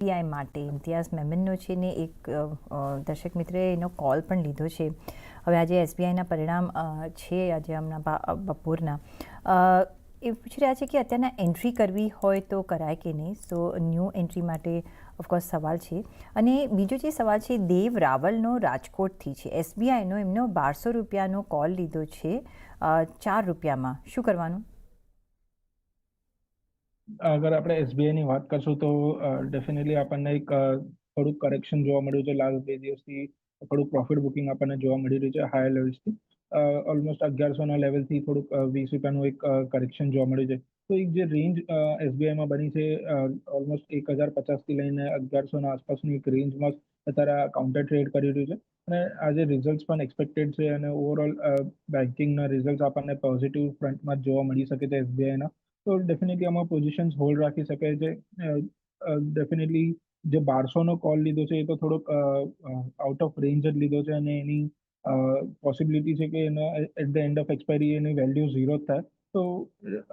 SBI માટે ઇમ્તિયાઝ મેમનનો છે ને એક દર્શક મિત્રે એનો કોલ પણ લીધો છે. હવે આજે એસબીઆઈના પરિણામ છે આજે હમણાં બપોરના. એ પૂછી રહ્યા છે કે અત્યારના એન્ટ્રી કરવી હોય તો કરાય કે નહીં. સો ન્યૂ એન્ટ્રી માટે ઓફકોર્સ સવાલ છે. અને બીજો જે સવાલ છે દેવ રાવલનો રાજકોટથી છે. એસબીઆઈનો એમનો 1200 રૂપિયાનો કોલ લીધો છે 4 રૂપિયામાં. શું કરવાનું? અગર આપણે એસબીઆઈની વાત કરશું તો ડેફિનેટલી આપણને એક થોડુંક કરેક્શન જોવા મળ્યું છે. લાસ્ટ 2 દિવસથી થોડુંક પ્રોફિટ બુકિંગ આપણને જોવા મળી રહ્યું છે હાયર લેવલ્સથી. ઓલમોસ્ટ 1100ના લેવલથી થોડુંક 20 રૂપિયાનું એક કરેક્શન જોવા મળ્યું છે. તો એક જે રેન્જ એસબીઆઈમાં બની છે ઓલમોસ્ટ 1050થી લઈને 1100ના આસપાસની એક રેન્જમાં અત્યારે કાઉન્ટર ટ્રેડ કરી રહ્યું છે. અને આજે રિઝલ્ટ પણ એક્સપેક્ટેડ છે અને ઓવરઓલ બેન્કિંગના રિઝલ્ટ આપણને પોઝિટિવ ફ્રન્ટમાં જોવા મળી શકે છે એસબીઆઈના. તો ડેફિનેટલી આમાં પોઝિશન્સ હોલ્ડ રાખી શકે છે. ડેફિનેટલી જે 1200નો કોલ લીધો છે એ તો થોડોક આઉટ ઓફ રેન્જ જ લીધો છે અને એની પોસિબિલિટી છે કે એના at the end of expiry એની વેલ્યુ 0 જ થાય. તો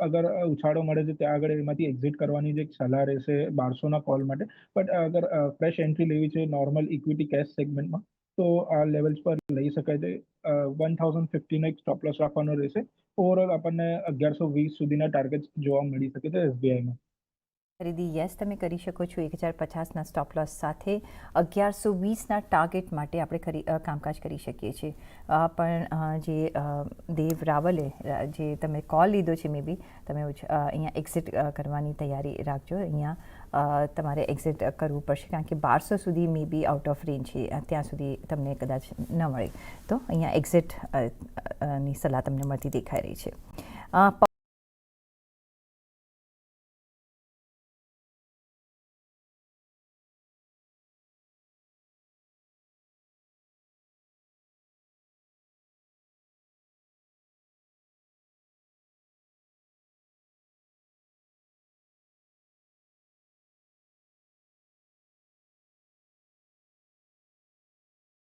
અગર ઉછાળો મળે છે ત્યાં આગળ એમાંથી એક્ઝિટ કરવાની જ એક સલાહ રહેશે 1200ના કોલ માટે. બટ અગર ફ્રેશ એન્ટ્રી લેવી છે નોર્મલ ઇક્વિટી કેશ સેગમેન્ટમાં તો આ લેવલ્સ પર લઈ શકાય છે. 1050નો એક સ્ટોપ લોસ રાખવાનો રહેશે. ઓવરઓલ આપણને 1120 સુધીના ટાર્ગેટ જોવા મળી શકે છે એસબીઆઈમાં. ખરીદી યસ તમે કરી શકો છો 1050ના સ્ટોપ લોસ સાથે. 1120ના ટાર્ગેટ માટે આપણે કામકાજ કરી શકીએ છીએ. પણ જે દેવ રાવલે જે તમે કોલ લીધો છે મે બી તમે અહીંયા એક્ઝિટ કરવાની તૈયારી રાખજો. અહીંયા તમારે એક્ઝિટ કરવું પડશે કારણ કે 1200 સુધી મે બી આઉટ ઓફ રેન્જ છે. ત્યાં સુધી તમને કદાચ ન મળે તો અહીંયા એક્ઝિટ ની સલાહ તમને મળતી દેખાઈ રહી છે.